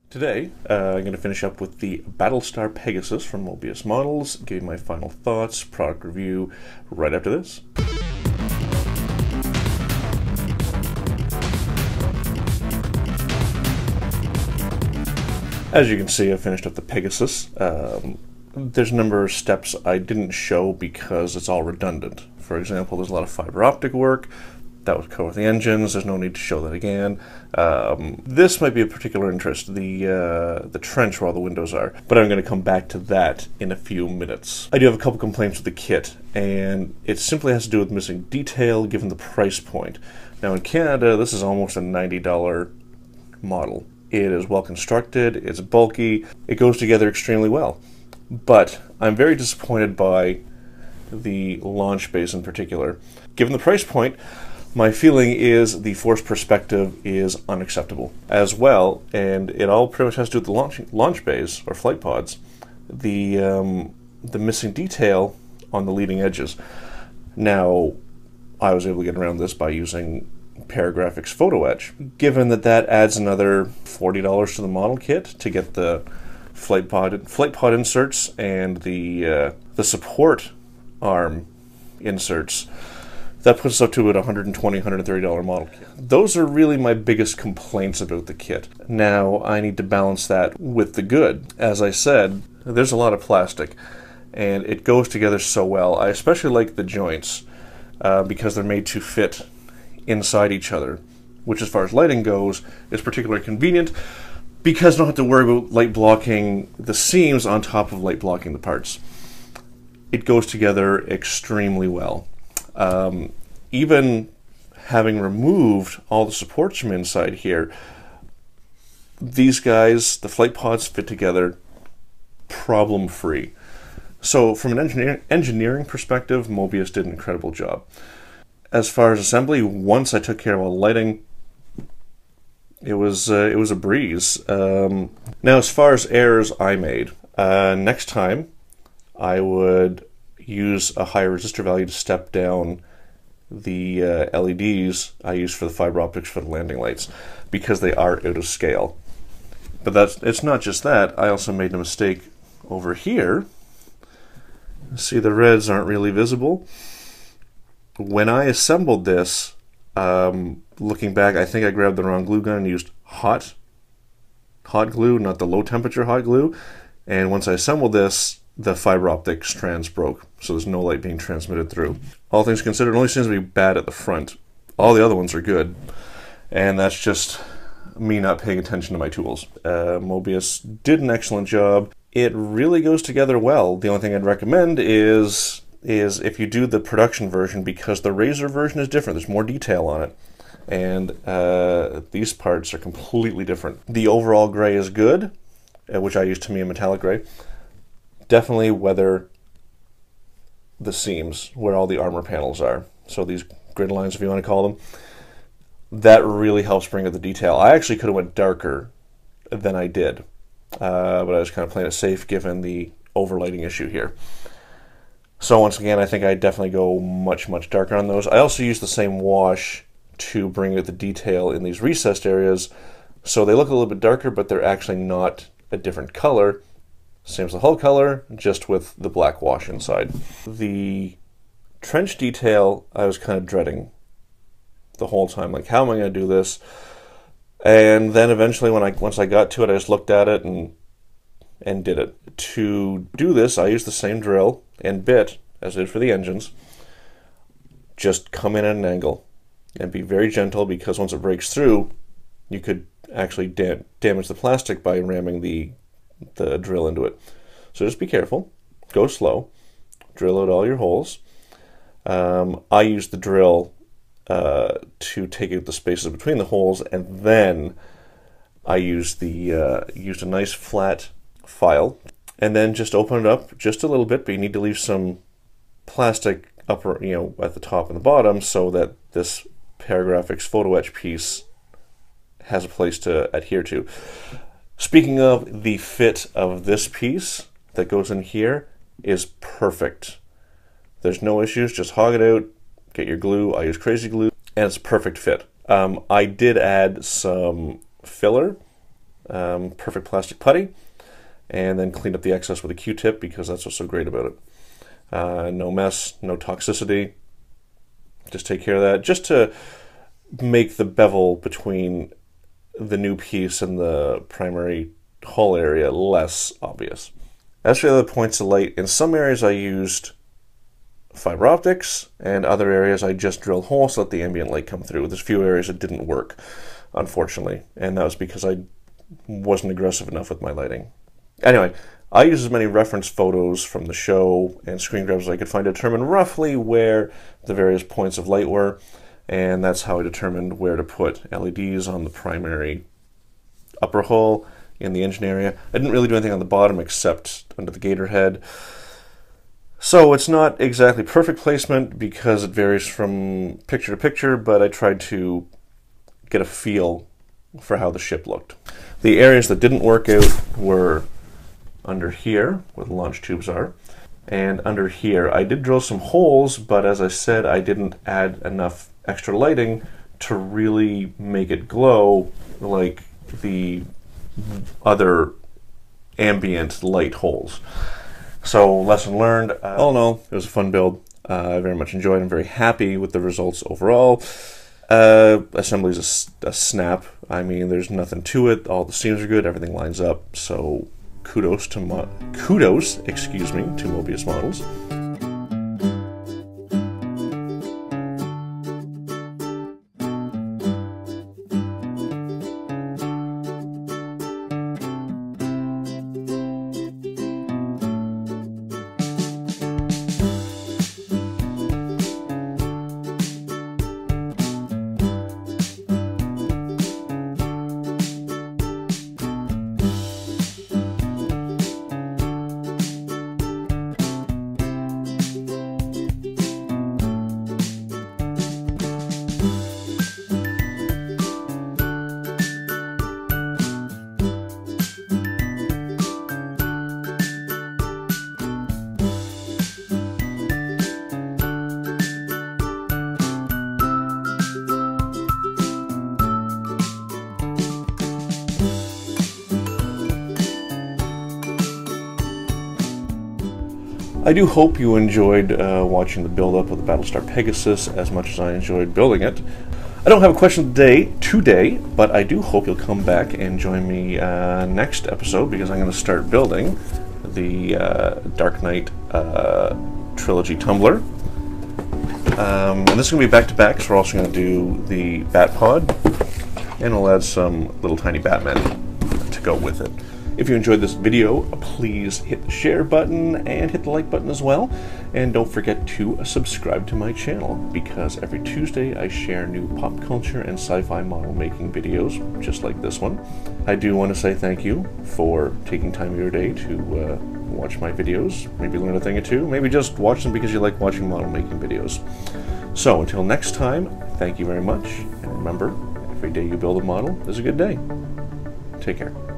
Today, I'm going to finish up with the Battlestar Pegasus from Moebius Models, give you my final thoughts, product review, right after this. As you can see, I finished up the Pegasus. There's a number of steps I didn't show because it's all redundant. For example, there's a lot of fiber optic work. That would cover the engines. There's no need to show that again. This might be of particular interest, the trench where all the windows are, but I'm going to come back to that in a few minutes. I do have a couple complaints with the kit, and it simply has to do with missing detail given the price point. Now in Canada, this is almost a $90 model. It is well constructed, it's bulky, it goes together extremely well. But I'm very disappointed by the launch base in particular. Given the price point, my feeling is the forced perspective is unacceptable as well, and it all pretty much has to do with the launch bays or flight pods. The missing detail on the leading edges. Now, I was able to get around this by using Paragraphics photo-etch. Given that that adds another $40 to the model kit to get the flight pod inserts and the support arm inserts, that puts us up to about $120, $130 model kit. Those are really my biggest complaints about the kit. Now, I need to balance that with the good. As I said, there's a lot of plastic, and it goes together so well. I especially like the joints because they're made to fit inside each other, which as far as lighting goes is particularly convenient because I don't have to worry about light blocking the seams on top of light blocking the parts. It goes together extremely well. Even having removed all the supports from inside here, these guys, the flight pods, fit together problem-free. So from an engineering perspective, Moebius did an incredible job. As far as assembly, once I took care of all the lighting, it was a breeze. Now, as far as errors I made, next time I would use a higher resistor value to step down the LEDs I use for the fiber optics for the landing lights because they are out of scale. But it's not just that. I also made a mistake over here. See, the reds aren't really visible. When I assembled this, looking back, I think I grabbed the wrong glue gun and used hot glue, not the low temperature hot glue. And once I assembled this, the fiber optic strands broke, so there's no light being transmitted through. All things considered, it only seems to be bad at the front. All the other ones are good, and that's just me not paying attention to my tools. Moebius did an excellent job. It really goes together well. The only thing I'd recommend is if you do the production version, because the Razor version is different. There's more detail on it, and these parts are completely different. The overall gray is good, which I use Tamiya metallic gray. Definitely weather the seams where all the armor panels are. So these grid lines, if you want to call them, that really helps bring out the detail. I actually could have went darker than I did, but I was kind of playing it safe given the overlighting issue here. So once again, I think I definitely go much darker on those. I also use the same wash to bring out the detail in these recessed areas, so they look a little bit darker, but they're actually not a different color. Same as the hull color, just with the black wash inside. The trench detail, I was kind of dreading the whole time. Like, how am I going to do this? And then eventually, once I got to it, I just looked at it and did it. To do this, I used the same drill and bit as I did for the engines. Just come in at an angle and be very gentle, because once it breaks through, you could actually damage the plastic by ramming the drill into it. So just be careful, go slow, drill out all your holes. I used the drill to take out the spaces between the holes, and then I used a nice flat file, and then just open it up just a little bit, but you need to leave some plastic upper, at the top and the bottom, so that this Paragraphics photo-etch piece has a place to adhere to. Speaking of, the fit of this piece that goes in here is perfect. There's no issues, just hog it out, get your glue. I use crazy glue, and it's a perfect fit. I did add some filler perfect plastic putty, and then cleaned up the excess with a Q-tip because that's what's so great about it. No mess, no toxicity. Just take care of that, just to make the bevel between the new piece and the primary hull area less obvious. As for the other points of light, in some areas I used fiber optics, and other areas I just drilled holes to let the ambient light come through. There's a few areas that didn't work, unfortunately, and that was because I wasn't aggressive enough with my lighting. Anyway, I used as many reference photos from the show and screen grabs as I could find to determine roughly where the various points of light were, and that's how I determined where to put LEDs on the primary upper hull in the engine area. I didn't really do anything on the bottom except under the gator head. So it's not exactly perfect placement because it varies from picture to picture, but I tried to get a feel for how the ship looked. The areas that didn't work out were under here, where the launch tubes are, and under here. I did drill some holes, but as I said, I didn't add enough extra lighting to really make it glow like the other ambient light holes. So, lesson learned. All in all, it was a fun build. I very much enjoyed it. I'm very happy with the results overall. Assembly's a snap. I mean, there's nothing to it. All the seams are good. Everything lines up. So, kudos, excuse me, to Moebius Models. I do hope you enjoyed watching the build-up of the Battlestar Pegasus as much as I enjoyed building it. I don't have a question today, but I do hope you'll come back and join me next episode, because I'm going to start building the Dark Knight trilogy tumbler. And this is going to be back-to-back, so we're also going to do the Bat Pod, and we'll add some little tiny Batman to go with it. If you enjoyed this video, please hit the share button and hit the like button as well. And don't forget to subscribe to my channel, because every Tuesday I share new pop culture and sci-fi model making videos, just like this one. I do want to say thank you for taking time of your day to watch my videos, maybe learn a thing or two, maybe just watch them because you like watching model making videos. So until next time, thank you very much, and remember, every day you build a model is a good day. Take care.